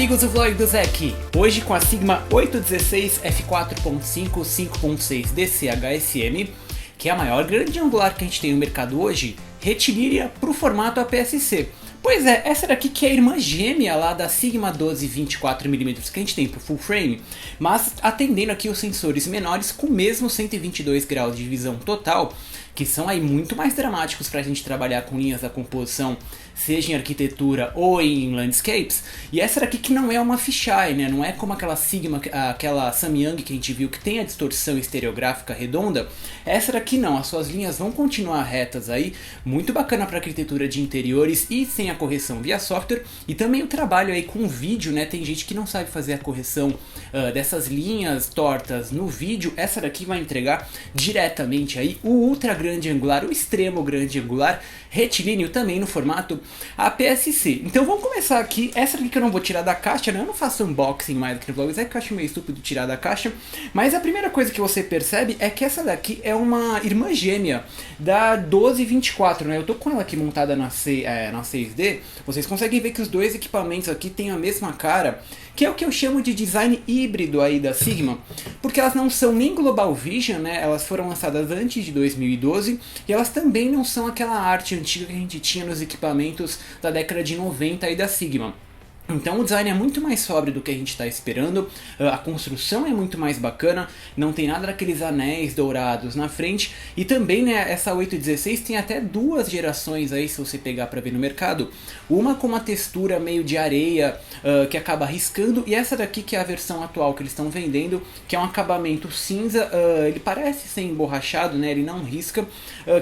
amigos do vlog do Zé aqui, hoje com a Sigma 816 f4.5 5.6 DCHSM, que é a maior grande angular que a gente tem no mercado hoje, retilínea para o formato APS-C. Pois é, essa daqui que é a irmã gêmea lá da Sigma 12 24mm que a gente tem para o full frame, mas atendendo aqui os sensores menores com o mesmo 122 graus de visão total, que são aí muito mais dramáticos para a gente trabalhar com linhas da composição, seja em arquitetura ou em landscapes. E essa daqui que não é uma fisheye, né? Não é como aquela Sigma, aquela Samyang que a gente viu que tem a distorção estereográfica redonda. Essa daqui não, as suas linhas vão continuar retas aí, muito bacana para arquitetura de interiores e sem a correção via software. E também o trabalho aí com vídeo, né? Tem gente que não sabe fazer a correção dessas linhas tortas no vídeo. Essa daqui vai entregar diretamente aí o ultra grande angular, o extremo grande angular retilíneo também no formato APS-C. Então vamos começar aqui. Essa aqui que eu não vou tirar da caixa, né? Eu não faço unboxing mais aqui no vlog, é que eu acho meio estúpido tirar da caixa. Mas a primeira coisa que você percebe é que essa daqui é uma irmã gêmea da 1224, né? Eu tô com ela aqui montada na 6D. Vocês conseguem ver que os dois equipamentos aqui têm a mesma cara, que é o que eu chamo de design híbrido aí da Sigma, porque elas não são nem Global Vision, né? Elas foram lançadas antes de 2012 e elas também não são aquela arte antiga que a gente tinha nos equipamentos da década de 90 aí da Sigma. Então o design é muito mais sóbrio do que a gente está esperando, a construção é muito mais bacana, não tem nada daqueles anéis dourados na frente, e também, né, essa 816 tem até duas gerações aí, se você pegar para ver no mercado, uma com uma textura meio de areia que acaba riscando, e essa daqui que é a versão atual que eles estão vendendo, que é um acabamento cinza, ele parece ser emborrachado, né, ele não risca,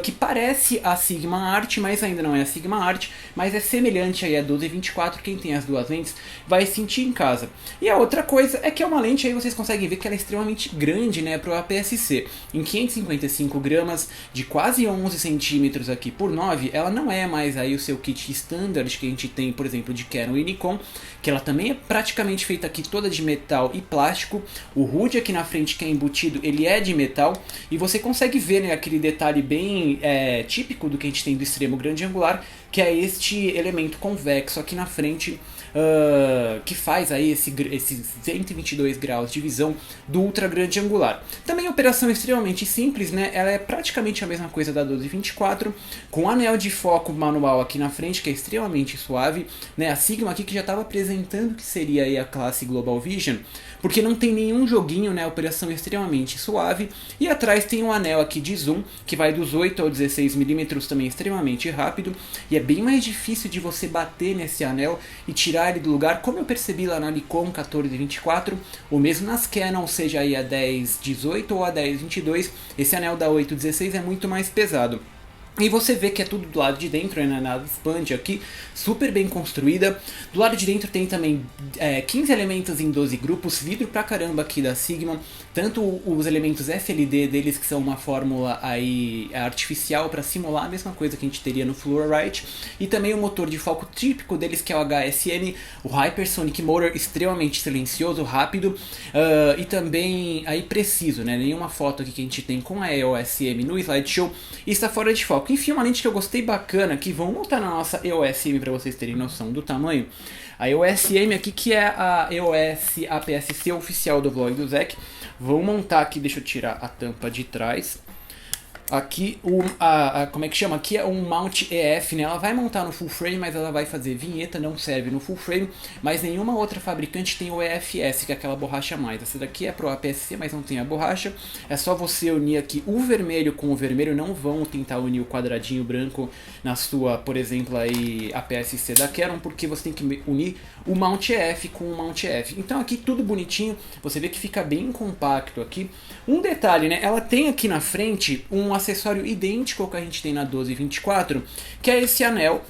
que parece a Sigma Art, mas ainda não é a Sigma Art, mas é semelhante aí a 1224, quem tem as duas lentes vai sentir em casa. E a outra coisa é que é uma lente, aí vocês conseguem ver que ela é extremamente grande, né, para o APS-C. Em 555 gramas, de quase 11 centímetros aqui por 9, ela não é mais aí o seu kit standard que a gente tem, por exemplo, de Canon e Nikon, que ela também é praticamente feita aqui toda de metal e plástico. O HUD aqui na frente que é embutido, ele é de metal, e você consegue ver, né, aquele detalhe bem típico do que a gente tem do extremo grande angular, que é este elemento convexo aqui na frente, que faz aí esse 122 graus de visão do ultra grande angular. Também a operação é extremamente simples, né? Ela é praticamente a mesma coisa da 1224, com anel de foco manual aqui na frente, que é extremamente suave, né? A Sigma aqui que já estava apresentando que seria aí a classe Global Vision, porque não tem nenhum joguinho, né? A operação é extremamente suave, e atrás tem um anel aqui de zoom, que vai dos 8 ao 16mm, também extremamente rápido, e é bem mais difícil de você bater nesse anel e tirar ele do lugar, como eu percebi lá na Nikon 1424, ou mesmo nas Canon, seja aí a 1018 ou a 1022, esse anel da 816 é muito mais pesado. E você vê que é tudo do lado de dentro, né, na expande aqui, super bem construída. Do lado de dentro tem também 15 elementos em 12 grupos, vidro pra caramba aqui da Sigma. Tanto os elementos FLD deles, que são uma fórmula aí artificial para simular a mesma coisa que a gente teria no Fluorite. E também o motor de foco típico deles, que é o HSM, o Hypersonic Motor, extremamente silencioso, rápido e também aí preciso, né? Nenhuma foto aqui que a gente tem com a EOS M no slideshow está fora de foco. Enfim, uma lente que eu gostei bacana aqui, vamos montar na nossa EOS M para vocês terem noção do tamanho. A EOS M aqui, que é a EOS APS-C oficial do vlog do Zé. Vou montar aqui, deixa eu tirar a tampa de trás. Aqui, como é que chama? Aqui é um mount EF, né? Ela vai montar no full frame, mas ela vai fazer vinheta, não serve no full frame. Mas nenhuma outra fabricante tem o EFS, que é aquela borracha a mais. Essa daqui é pro APS-C, mas não tem a borracha. É só você unir aqui o vermelho com o vermelho. Não vão tentar unir o quadradinho branco na sua, por exemplo, aí APS-C da Canon, porque você tem que unir o mount EF com o mount EF. Então aqui tudo bonitinho, você vê que fica bem compacto aqui. Um detalhe, né? Ela tem aqui na frente um acessório idêntico ao que a gente tem na 1224, que é esse anel,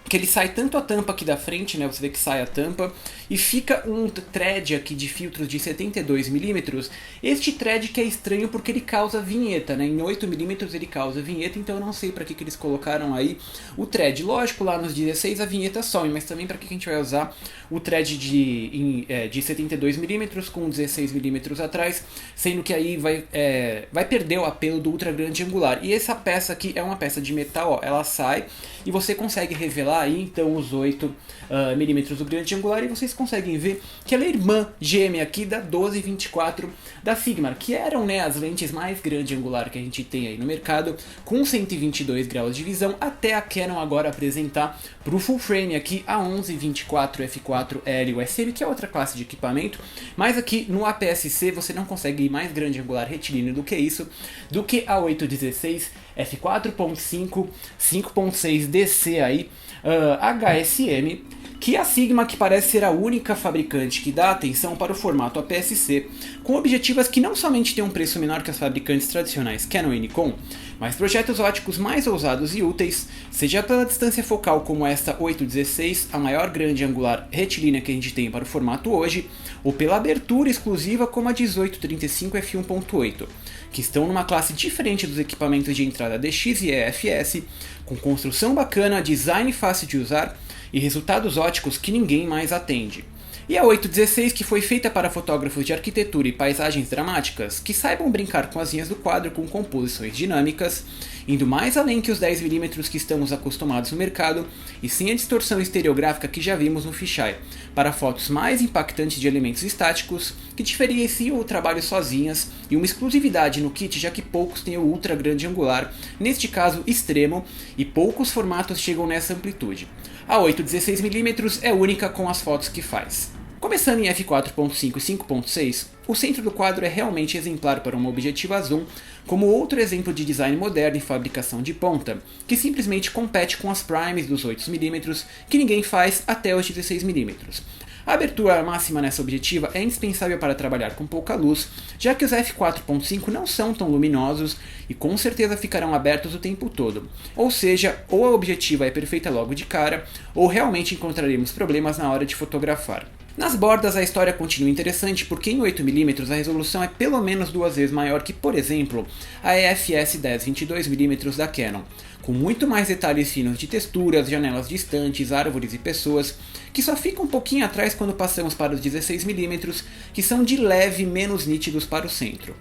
que ele sai tanto a tampa aqui da frente, né, você vê que sai a tampa, e fica um thread aqui de filtros de 72mm, este thread que é estranho porque ele causa vinheta, né, em 8mm ele causa vinheta, então eu não sei para que eles colocaram aí o thread. Lógico, lá nos 16 a vinheta some, mas também para que a gente vai usar o thread de 72mm com 16mm atrás, sendo que aí vai perder o apelo do ultra grande angular. E essa peça aqui é uma peça de metal, ó, ela sai e você consegue revelar aí então os 8mm do grande angular e vocês conseguem ver que ela é irmã gêmea aqui da 12-24 da Sigma, que eram, né, as lentes mais grande angular que a gente tem aí no mercado, com 122 graus de visão, até a Canon agora apresentar para o full frame aqui a 11-24 f4L USM, que é outra classe de equipamento, mas aqui no APS-C você não consegue ir mais grande angular retilíneo do que isso, do que a 816 f4.5 5.6 DC aí, HSM, que a Sigma, que parece ser a única fabricante que dá atenção para o formato APS-C, com objetivos que não somente têm um preço menor que as fabricantes tradicionais Canon e Nikon, mas projetos óticos mais ousados e úteis, seja pela distância focal como esta 816, a maior grande angular retilínea que a gente tem para o formato hoje, ou pela abertura exclusiva como a 1835 f1.8, que estão numa classe diferente dos equipamentos de entrada DX e EFS, com construção bacana, design fácil de usar e resultados óticos que ninguém mais atende. E a 816, que foi feita para fotógrafos de arquitetura e paisagens dramáticas que saibam brincar com as linhas do quadro com composições dinâmicas, indo mais além que os 10mm que estamos acostumados no mercado e sem a distorção estereográfica que já vimos no fisheye, para fotos mais impactantes de elementos estáticos que diferenciam o trabalho sozinhas e uma exclusividade no kit, já que poucos têm o ultra grande angular, neste caso extremo, e poucos formatos chegam nessa amplitude. A 816mm é única com as fotos que faz. Começando em f4.5 e 5.6, o centro do quadro é realmente exemplar para uma objetiva zoom, como outro exemplo de design moderno e fabricação de ponta, que simplesmente compete com as primes dos 8mm que ninguém faz até os 16mm. A abertura máxima nessa objetiva é indispensável para trabalhar com pouca luz, já que os f4.5 não são tão luminosos e com certeza ficarão abertos o tempo todo. Ou seja, ou a objetiva é perfeita logo de cara, ou realmente encontraremos problemas na hora de fotografar. Nas bordas a história continua interessante porque em 8mm a resolução é pelo menos 2 vezes maior que, por exemplo, a EFS 10-22mm da Canon, com muito mais detalhes finos de texturas, janelas distantes, árvores e pessoas, que só ficam um pouquinho atrás quando passamos para os 16mm, que são de leve menos nítidos para o centro.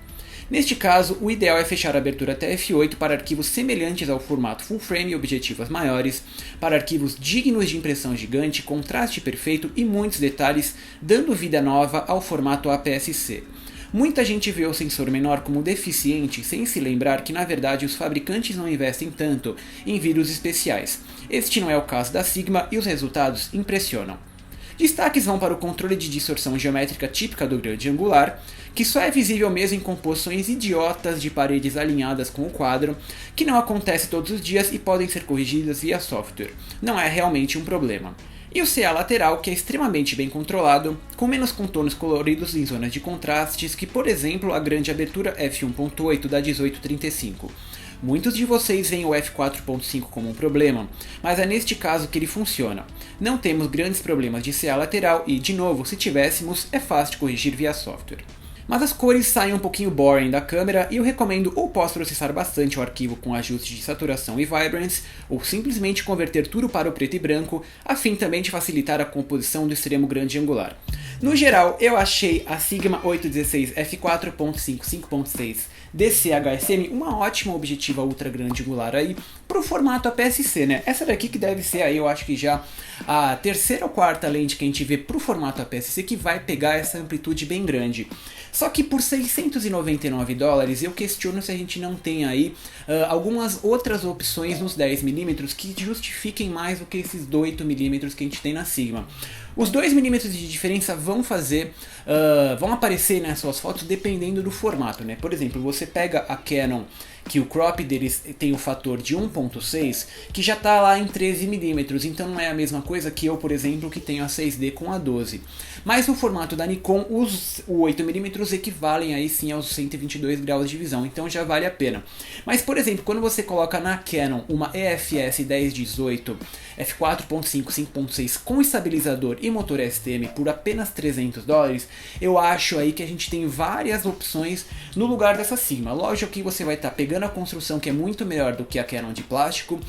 Neste caso, o ideal é fechar a abertura até f8 para arquivos semelhantes ao formato full frame e objetivas maiores, para arquivos dignos de impressão gigante, contraste perfeito e muitos detalhes, dando vida nova ao formato APS-C. Muita gente vê o sensor menor como deficiente, sem se lembrar que na verdade os fabricantes não investem tanto em vidros especiais. Este não é o caso da Sigma e os resultados impressionam. Destaques vão para o controle de distorção geométrica típica do grande angular, que só é visível mesmo em composições idiotas de paredes alinhadas com o quadro, que não acontece todos os dias e podem ser corrigidas via software. Não é realmente um problema. E o CA lateral, que é extremamente bem controlado, com menos contornos coloridos em zonas de contrastes que, por exemplo, a grande abertura f1.8 da 1835. Muitos de vocês veem o f4.5 como um problema, mas é neste caso que ele funciona. Não temos grandes problemas de CA lateral e, de novo, se tivéssemos, é fácil de corrigir via software. Mas as cores saem um pouquinho boring da câmera e eu recomendo ou pós-processar bastante o arquivo com ajustes de saturação e vibrance, ou simplesmente converter tudo para o preto e branco, a fim também de facilitar a composição do extremo grande angular. No geral, eu achei a Sigma 816 f4.5 5.6 DCHSM uma ótima objetiva ultra grande angular aí pro formato APS-C, né? Essa daqui que deve ser aí, eu acho que já a terceira ou quarta lente que a gente vê pro formato APS-C que vai pegar essa amplitude bem grande. Só que por $699 eu questiono se a gente não tem aí algumas outras opções nos 10mm que justifiquem mais do que esses 8mm que a gente tem na Sigma. Os 2mm de diferença vão aparecer nas suas fotos dependendo do formato, né? Por exemplo, você pega a Canon, que o crop deles tem o fator de 1.6, que já está lá em 13mm, então não é a mesma coisa que eu, por exemplo, que tenho a 6D com a 12. Mas no formato da Nikon, os 8mm equivalem aí sim aos 122 graus de visão, então já vale a pena. Mas, por exemplo, quando você coloca na Canon uma EFS 1018 f4.5 5.6 com estabilizador e motor STM por apenas $300, eu acho aí que a gente tem várias opções no lugar dessa Sigma. Lógico que você vai estar pegando a construção que é muito melhor do que a Canon de plástico,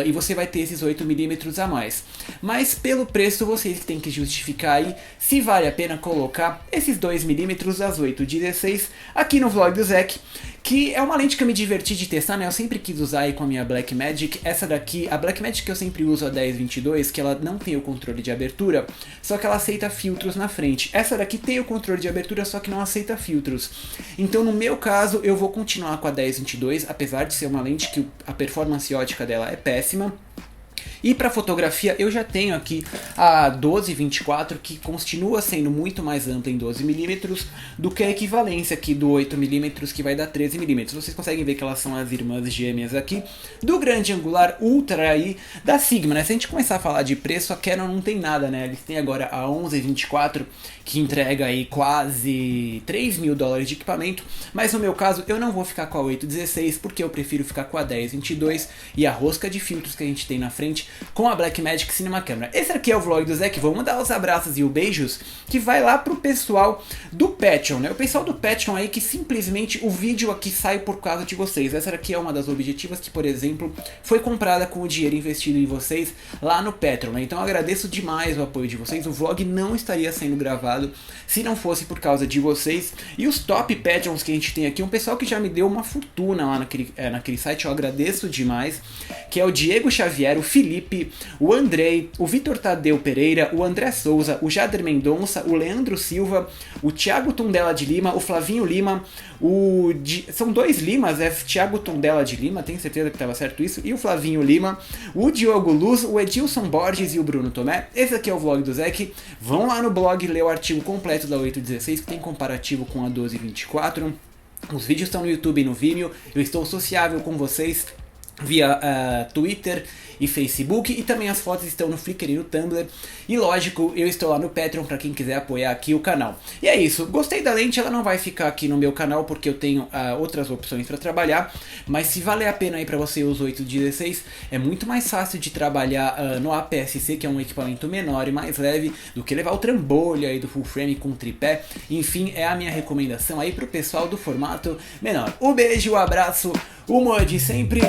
e você vai ter esses 8mm a mais. Mas pelo preço vocês têm que justificar aí se vale a pena colocar esses 2mm das 816 aqui no vlog do Zec, que é uma lente que eu me diverti de testar, né? Eu sempre quis usar aí com a minha Blackmagic. Essa daqui, a Blackmagic que eu sempre uso, a 1022, que ela não tem o controle de abertura, só que ela aceita filtros na frente. Essa daqui tem o controle de abertura, só que não aceita filtros. Então, no meu caso, eu vou continuar com a 1022, apesar de ser uma lente que a performance ótica dela é péssima. E para fotografia eu já tenho aqui a 12-24, que continua sendo muito mais ampla em 12mm do que a equivalência aqui do 8mm, que vai dar 13mm. Vocês conseguem ver que elas são as irmãs gêmeas aqui do grande angular ultra aí da Sigma, né? Se a gente começar a falar de preço, a Canon não tem nada, né? Eles têm agora a 11-24, que entrega aí quase $3.000 de equipamento, mas no meu caso eu não vou ficar com a 8-16, porque eu prefiro ficar com a 10-22 e a rosca de filtros que a gente tem na frente com a Blackmagic Cinema Camera. Esse aqui é o vlog do Zé, vamos dar os abraços e os beijos, que vai lá pro pessoal do Patreon, né? O pessoal do Patreon aí que simplesmente o vídeo aqui sai por causa de vocês. Essa aqui é uma das objetivas que, por exemplo, foi comprada com o dinheiro investido em vocês lá no Patreon, né? Então eu agradeço demais o apoio de vocês. O vlog não estaria sendo gravado se não fosse por causa de vocês. E os top Patreons que a gente tem aqui, um pessoal que já me deu uma fortuna lá naquele site, eu agradeço demais, que é o Diego Xavier, o Felipe, o Andrei, o Vitor Tadeu Pereira, o André Souza, o Jader Mendonça, o Leandro Silva, o Thiago Tondela de Lima, o Flavinho Lima, são dois Limas, é Thiago Tondela de Lima, tenho certeza que estava certo isso, e o Flavinho Lima, o Diogo Luz, o Edilson Borges e o Bruno Tomé. Esse aqui é o vlog do Zec. Vão lá no blog ler o artigo completo da 816, que tem comparativo com a 1224. Os vídeos estão no YouTube e no Vimeo. Eu estou sociável com vocês via Twitter e Facebook, e também as fotos estão no Flickr e no Tumblr, e lógico, eu estou lá no Patreon para quem quiser apoiar aqui o canal. E é isso, gostei da lente, ela não vai ficar aqui no meu canal porque eu tenho outras opções para trabalhar, mas se valer a pena aí para você os 8-16, é muito mais fácil de trabalhar no APS-C, que é um equipamento menor e mais leve, do que levar o trambolho aí do full frame com tripé. Enfim, é a minha recomendação aí pro pessoal do formato menor. Um beijo, um abraço, humor de sempre.